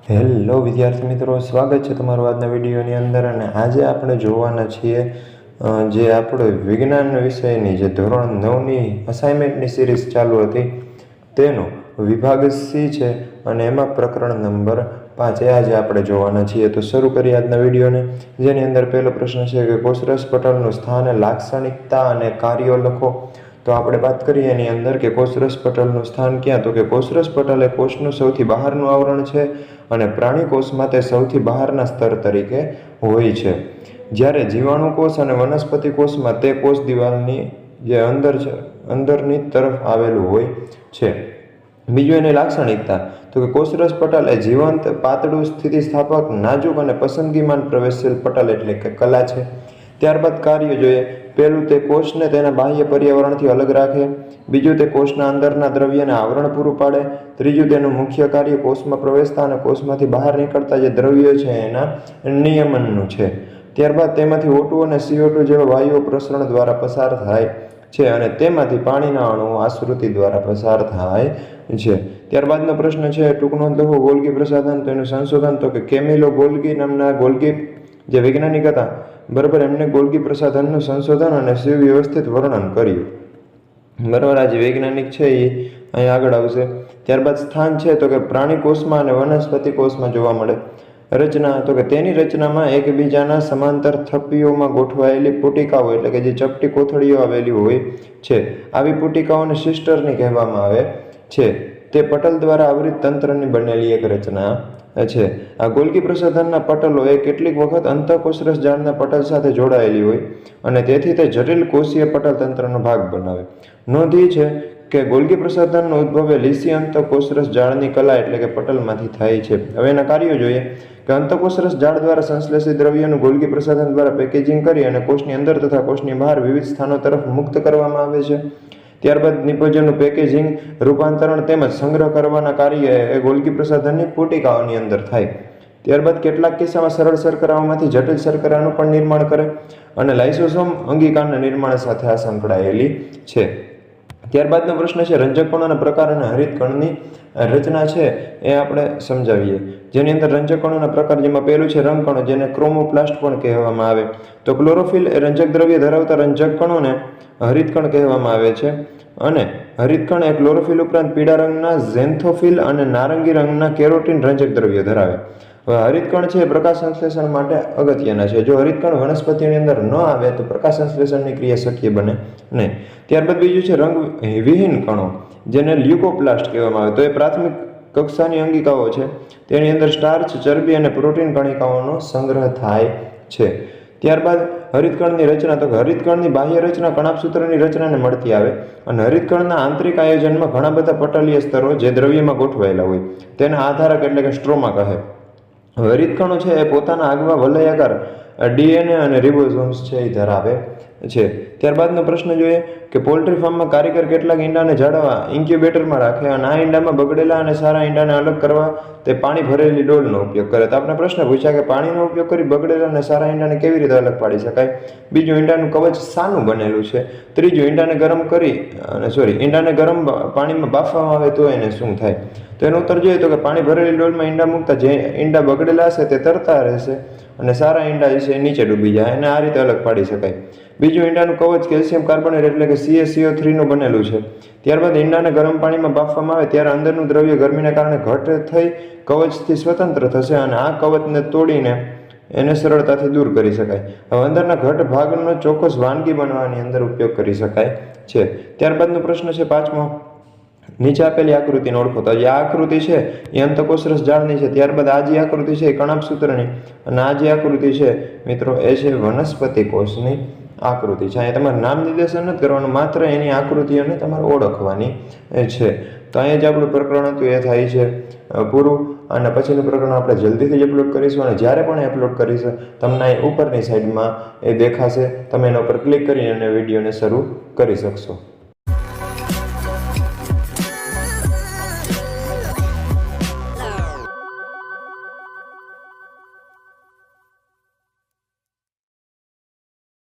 Hello વિદ્યાર્થી મિત્રો, સ્વાગત છે તમારું આજના વિડીયોની અંદર. અને આજે આપણે જોવાના છીએ જે આપણે વિજ્ઞાન વિષયની જે ધોરણ 9ની અસાઇનમેન્ટની સિરીઝ ચાલુ હતી તેનો વિભાગ C છે અને એમાં પ્રકરણ નંબર 5 આજે આપણે જોવાના છીએ. તો શરૂ કરીએ આજના વિડીયોને, જેની અંદર પહેલો પ્રશ્ન છે કે કોષરસ પટલનું સ્થાન, લાક્ષણિકતા અને કાર્યો લખો. તો આપણે વાત કરીએ એની અંદર કે કોષરસ પટલનું સ્થાન ક્યાં, તો કે કોષરસ પટલ એ કોષનું સૌથી બહારનું આવરણ છે અને પ્રાણી કોષમાં તે સૌથી બહારના સ્તર તરીકે હોય છે. જ્યારે જીવાણુ કોષ અને વનસ્પતિ કોષમાં તે કોષ દિવાલની જે અંદર છે અંદરની તરફ આવેલું હોય છે. બીજું એની લાક્ષણિકતા, તો કે કોષરસ પટલ એ જીવંત, પાતળું, સ્થિતિસ્થાપક, નાજુક અને પસંદગીમાન પ્રવેશશીલ પટલ એટલે કે કલા છે. ત્યારબાદ કાર્ય જોઈએ. પહેલું, તે કોષને તેના બાહ્ય પર્યાવરણથી અલગ રાખે. બીજું, તે કોષના અંદરના દ્રવ્યને આવરણ પૂરું પાડે. ત્રીજું, તેનું મુખ્ય કાર્ય કોષમાં પ્રવેશતા અને કોષમાંથી બહાર નીકળતા જે દ્રવ્યો છે એના નિયમનનું છે. ત્યારબાદ તેમાંથી O2 અને CO2 જેવા વાયુઓ પ્રસરણ દ્વારા પસાર થાય છે અને તેમાંથી પાણીના અણુઓ આશ્રુતિ દ્વારા પસાર થાય છે. ત્યારબાદનો પ્રશ્ન છે ટૂંક નોંધ લખો. ગોલ્ગી પ્રસાધન, તો એનું સંશોધન, તો કે કેમિલો ગોલ્ગી નામના ગોલ્ગી જે વૈજ્ઞાનિક હતા, બરાબર, એમને ગોલ્ગી પ્રસાધનનું સંશોધન અને સુવ્યવસ્થિત વર્ણન કર્યું. બરાબર, આ જે વૈજ્ઞાનિક છે એ અહીં આગળ આવશે. ત્યારબાદ સ્થાન છે તો કે પ્રાણી કોષમાં અને વનસ્પતિ કોષમાં જોવા મળે. રચના, તો કે તેની રચનામાં એકબીજાના સમાંતર થપ્પીઓમાં ગોઠવાયેલી પુટિકાઓ એટલે કે જે ચપટી કોથળીઓ આવેલી હોય છે. આવી પુટિકાઓને સિસ્ટરની કહેવામાં આવે છે. તે પટલ દ્વારા આવૃત તંત્રની બનેલી એક રચના છે. આ ગોલ્ગી પ્રસાધનના પટલો એ કેટલીક વખત અંતઃકોષરસ જાળના પટલ સાથે જોડાયેલી હોય અને તેથી તે જટિલ કોષીય પટલ તંત્રનો ભાગ બનાવે. નોંધ એ છે કે ગોલ્ગી પ્રસાધનનો ઉદ્ભવ એ લીસી અંતઃકોષરસ જાળની કલા એટલે કે પટલમાંથી થાય છે. હવે એના કાર્યો જોઈએ કે અંતઃકોષરસ જાળ દ્વારા સંશ્લેષિત દ્રવ્યનું ગોલ્ગી પ્રસાધન દ્વારા પેકેજિંગ કરી અને કોષની અંદર તથા કોષની બહાર વિવિધ સ્થાનો તરફ મુક્ત કરવામાં આવે છે. ત્યારબાદ નિપજનનું પેકેજિંગ, રૂપાંતરણ તેમજ સંગ્રહ કરવાના કાર્ય એ ગોલ્ગી પ્રસાધનની પુટિકાઓની અંદર થાય. ત્યારબાદ કેટલાક કિસ્સામાં સરળ શર્કરાઓમાંથી જટિલ શર્કરાનું પણ નિર્માણ કરે અને લાઇસોસોમ અંગિકાના નિર્માણ સાથે આ સંકળાયેલી છે. ત્યારબાદનો પ્રશ્ન છે રંજકકણોના પ્રકાર અને હરિતકણની રચના છે એ આપણે સમજાવીએ. જેની અંદર રંજકકણોના પ્રકાર, જેમાં પહેલું છે રંગકણો, જેને ક્રોમોપ્લાસ્ટ પણ કહેવામાં આવે. તો ક્લોરોફિલ એ રંજક દ્રવ્ય ધરાવતા રંજકકણોને હરિતકણ કહેવામાં આવે છે. અને હરિતકણ એ ક્લોરોફિલ ઉપરાંત પીળા રંગના ઝેન્થોફિલ અને નારંગી રંગના કેરોટીન રંજક દ્રવ્ય ધરાવે. હવે હરિતકણ છે એ પ્રકાશ સંશ્લેષણ માટે અગત્યના છે. જો હરિતકણ વનસ્પતિની અંદર ન આવે તો પ્રકાશ સંશ્લેષણની ક્રિયા શક્ય બને નહીં. ત્યારબાદ બીજું છે રંગવિહીન કણો, જેને લ્યુકોપ્લાસ્ટ કહેવામાં આવે. તો એ પ્રાથમિક કક્ષાની અંગિકાઓ છે. તેની અંદર સ્ટાર્ચ, ચરબી અને પ્રોટીન કણિકાઓનો સંગ્રહ થાય છે. ત્યારબાદ હરિતકણની રચના, તો હરિતકણની બાહ્ય રચના કણાભસૂત્રની રચનાને મળતી આવે અને હરિતકણના આંતરિક આયોજનમાં ઘણા બધા પટલીય સ્તરો જે દ્રવ્યમાં ગોઠવાયેલા હોય તેના આધારક એટલે કે સ્ટ્રોમા કહે. હરિતકણો છે એ પોતાના આગવા વલયાકાર DNA અને રિબોસોમ્સ છે એ ધરાવે છે. ત્યારબાદનો પ્રશ્ન જોઈએ કે પોલ્ટ્રી ફાર્મમાં કારીગર કેટલાક ઈંડાને જાળવવા ઇન્ક્યુબેટરમાં રાખે અને આ ઈંડામાં બગડેલા અને સારા ઈંડાને અલગ કરવા તે પાણી ભરેલી ડોલનો ઉપયોગ કરે. તો આપણે પ્રશ્ન પૂછ્યા કે પાણીનો ઉપયોગ કરી બગડેલા અને સારા ઈંડાને કેવી રીતે અલગ પાડી શકાય. બીજું, ઈંડાનું કવચ શાનું બનેલું છે. ત્રીજું, ઈંડાને ગરમ પાણીમાં બાફવામાં આવે તો એને શું થાય. તો એનો ઉત્તર જોઈએ તો કે પાણી ભરેલી ડોલમાં ઈંડા મૂકતા જે ઈંડા બગડેલા હશે તે તરતા રહેશે અને સારા ઈંડા છે નીચે ડૂબી જાય, અને આ રીતે અલગ પાડી શકાય. બીજું, ઈંડાનું કવચ કેલ્શિયમ કાર્બોનેટ એટલે કે CaCO3 નું બનેલું છે. ત્યારબાદ ઈંડાને ગરમ પાણીમાં બાફવામાં આવે ત્યારે અંદરનું દ્રવ્ય ગરમીના કારણે ઘટ થઈ કવચથી સ્વતંત્ર થશે અને આ કવચને તોડીને એને સરળતાથી દૂર કરી શકાય. હવે અંદરના ઘટ ભાગનો ચોક્કસ વાનગી બનવાની અંદર ઉપયોગ કરી શકાય છે. ત્યારબાદનો પ્રશ્ન છે 5મો. નીચે આપેલી આકૃતિને ઓળખો. તો આ આકૃતિ છે એ અંતઃકોષરસ જાળની છે. ત્યારબાદ આ જે આકૃતિ છે એ કણાભસૂત્રની અને આ જે આકૃતિ છે મિત્રો એ છે વનસ્પતિ કોષની આકૃતિ છે. અહીંયા તમારે નામ નિર્દેશન નથી કરવાનું, માત્ર એની આકૃતિઓને તમારે ઓળખવાની છે. તો અહીંયા જે આપણું પ્રકરણ હતું એ થાય છે પૂરું. અને પછીનું પ્રકરણ આપણે જલ્દીથી જ અપલોડ કરીશું અને જ્યારે પણ અપલોડ કરીશું તમને અહીં ઉપરની સાઈડમાં એ દેખાશે. તમે એના ઉપર ક્લિક કરી અને વિડીયોને શરૂ કરી શકશો.